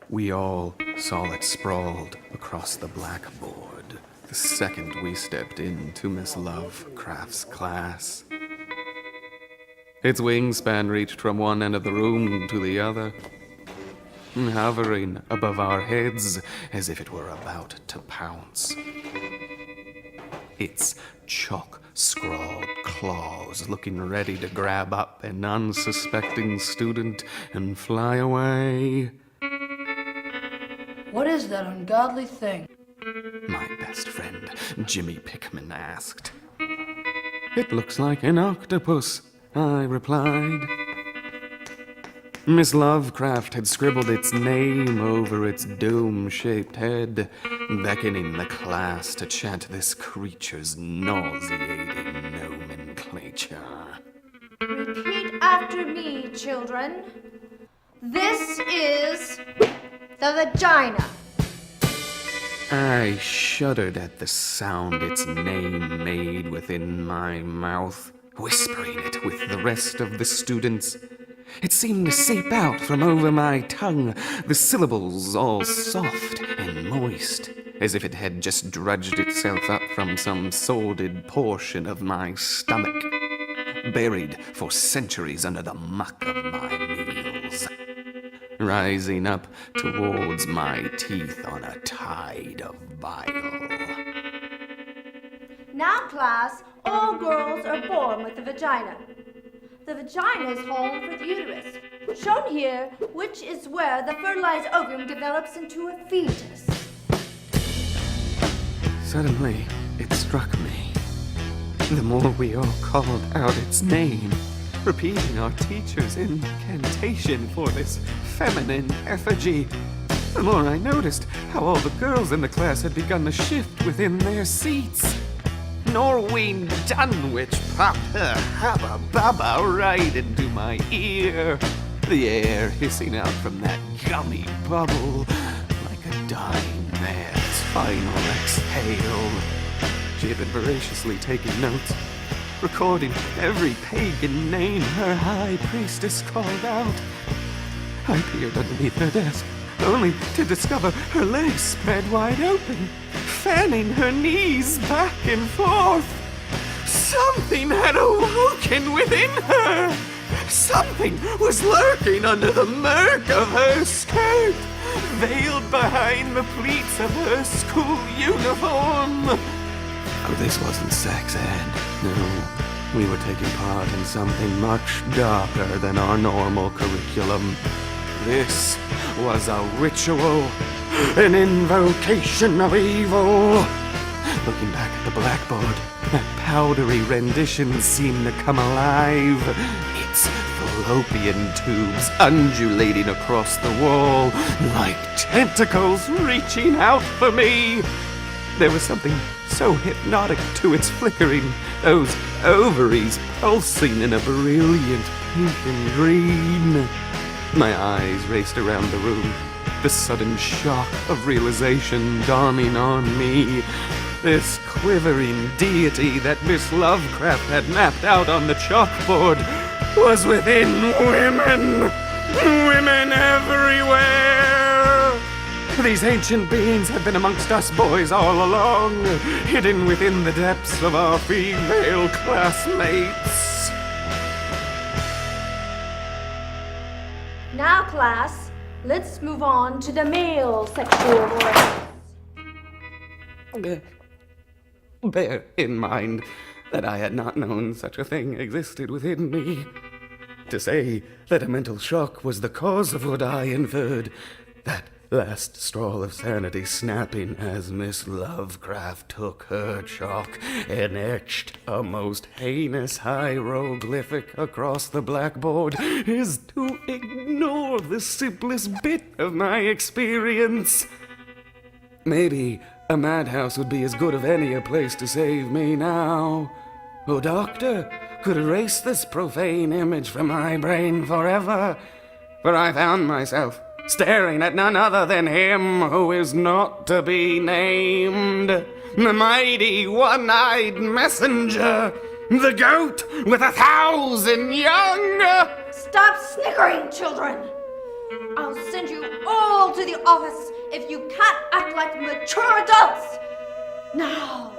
We all saw it sprawled across the blackboard the second we stepped into Miss Lovecraft's class. Its wingspan reached from one end of the room to the other, hovering above our heads as if it were about to pounce. Its chalk-scrawled claws looking ready to grab up an unsuspecting student and fly away. What is that ungodly thing? My best friend, Jimmy Pickman, asked. It looks like an octopus, I replied. Miss Lovecraft had scribbled its name over its dome-shaped head, beckoning the class to chant this creature's nauseating nomenclature. Repeat after me, children. This is the vagina. I shuddered at the sound its name made within my mouth, whispering it with the rest of the students. It seemed to seep out from over my tongue, the syllables all soft and moist, as if it had just drudged itself up from some sordid portion of my stomach, buried for centuries under the muck of my meals, rising up towards my teeth on a tide of bile. Now, class, all girls are born with a vagina. The vagina is home for the uterus, shown here, which is where the fertilized ovum develops into a fetus. Suddenly, it struck me. The more we all called out its name, repeating our teacher's incantation for this feminine effigy, the more I noticed how all the girls in the class had begun to shift within their seats. Norween Dunwich popped her hubba bubba right into my ear, the air hissing out from that gummy bubble like a dying man's final exhale. She had been voraciously taking notes, recording every pagan name her high priestess called out. I peered underneath her desk, only to discover her legs spread wide open, fanning her knees back and forth. Something had awoken within her. Something was lurking under the murk of her skirt, veiled behind the pleats of her school uniform. Oh, this wasn't sex ed. No, we were taking part in something much darker than our normal curriculum. This was a ritual, an invocation of evil. Looking back at the blackboard, that powdery rendition seemed to come alive, its fallopian tubes undulating across the wall like tentacles reaching out for me. There was something so hypnotic to its flickering, those ovaries pulsing in a brilliant pink and green. My eyes raced around the room, the sudden shock of realization dawning on me. This quivering deity that Miss Lovecraft had mapped out on the chalkboard was within women! Women everywhere! These ancient beings had been amongst us boys all along, hidden within the depths of our female classmates. Now, class, let's move on to the male sexual organs. Bear in mind that I had not known such a thing existed within me. To say that a mental shock was the cause of what I inferred, that last straw of sanity snapping as Miss Lovecraft took her chalk and etched a most heinous hieroglyphic across the blackboard, is to ignore the simplest bit of my experience. Maybe a madhouse would be as good of any a place to save me now. A doctor could erase this profane image from my brain forever, for I found myself staring at none other than him who is not to be named, the mighty one-eyed messenger, The goat with 1,000 young! Stop snickering, children! I'll send you all to the office if you can't act like mature adults! Now,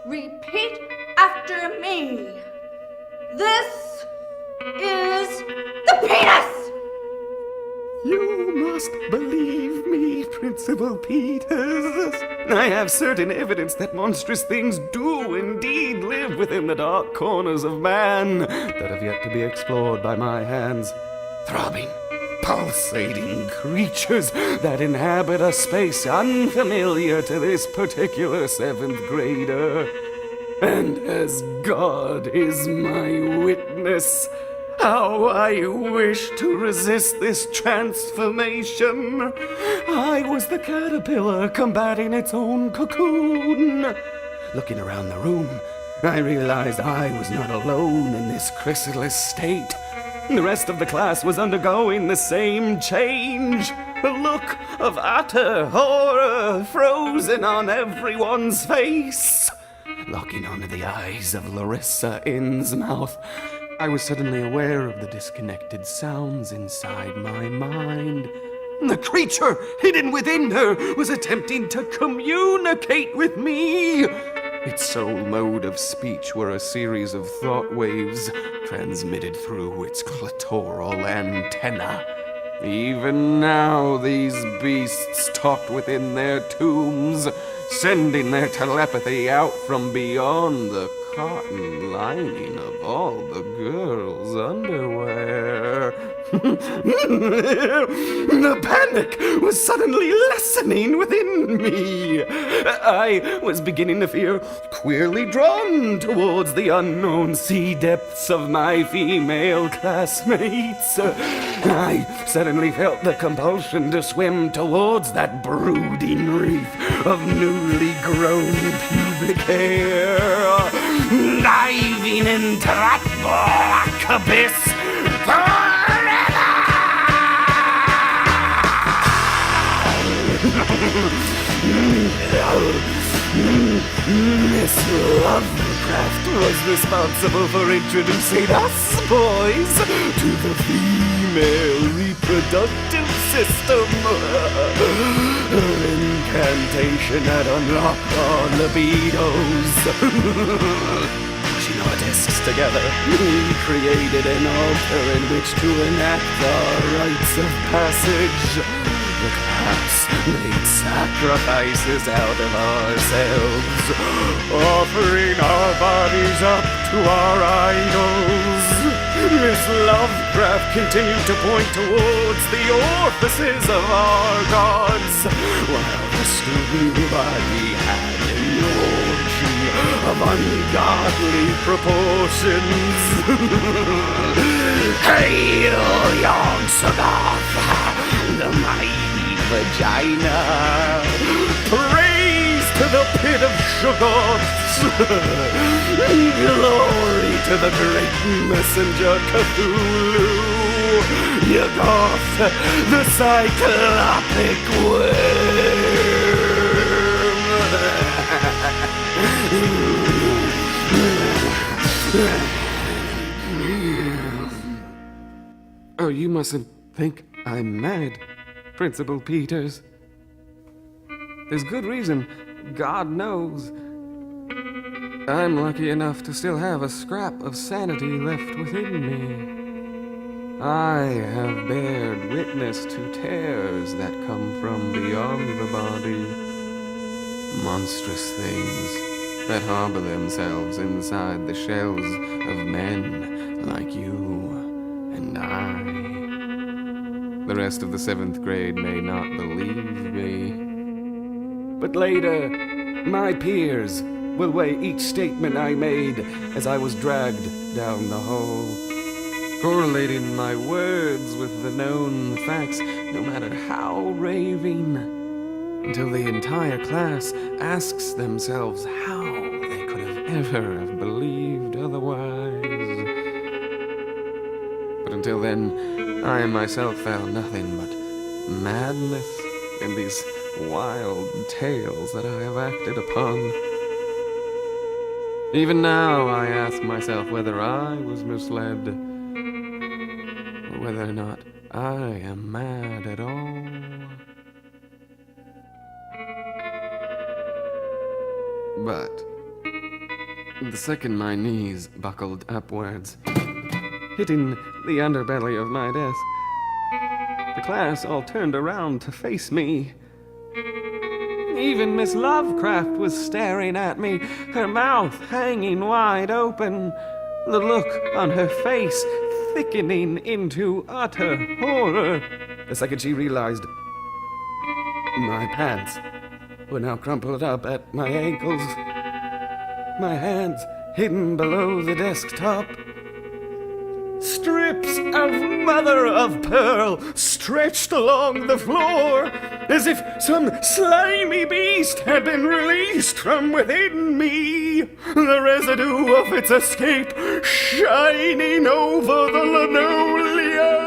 repeat after me. This is the penis! You must believe me, Principal Peters. I have certain evidence that monstrous things do indeed live within the dark corners of man that have yet to be explored by my hands. Throbbing, pulsating creatures that inhabit a space unfamiliar to this particular 7th grader. And as God is my witness, how I wish to resist this transformation. I was the caterpillar combating its own cocoon. Looking around the room, I realized I was not alone in this chrysalis state. The rest of the class was undergoing the same change. A look of utter horror frozen on everyone's face. Locking onto the eyes of Larissa Innsmouth, I was suddenly aware of the disconnected sounds inside my mind. The creature hidden within her was attempting to communicate with me. Its sole mode of speech were a series of thought waves transmitted through its clitoral antenna. Even now, these beasts talked within their tombs, sending their telepathy out from beyond the cotton lining of all the girls' underwear. The panic was suddenly lessening within me. I was beginning to feel queerly drawn towards the unknown sea depths of my female classmates. I suddenly felt the compulsion to swim towards that brooding reef of newly grown pubic hair, diving into that black abyss forever! Miss Lovecraft was responsible for introducing us boys to the female reproductive system. Her incantation had unlocked our libidos. Pushing our discs together, we created an altar in which to enact our rites of passage. The class made sacrifices out of ourselves, offering our bodies up to our idols. Miss Lovecraft continued to point towards the orifices of our gods, while the student body had an orgy of ungodly proportions. Hail, young Sagoth, the mighty vagina! Praise to the pit of Shoggoths! Glory to the great messenger Cthulhu! Yoggoth, the cyclopic worm! Oh, you mustn't think I'm mad, Principal Peters. There's good reason, God knows. I'm lucky enough to still have a scrap of sanity left within me. I have bared witness to terrors that come from beyond the body. Monstrous things that harbor themselves inside the shells of men like you and I. The rest of the 7th grade may not believe me. But later, my peers will weigh each statement I made as I was dragged down the hall, correlating my words with the known facts, no matter how raving, until the entire class asks themselves how they could have ever have believed otherwise. But until then, I myself found nothing but madness in these wild tales that I have acted upon. Even now, I ask myself whether I was misled, or whether or not I am mad at all. But the second my knees buckled upwards, hitting the underbelly of my desk, the class all turned around to face me. Even Miss Lovecraft was staring at me, her mouth hanging wide open, the look on her face thickening into utter horror. The second she realized my pants were now crumpled up at my ankles, my hands hidden below the desktop. Strips of mother of pearl stretched along the floor, as if some slimy beast had been released from within me, the residue of its escape shining over the linoleum.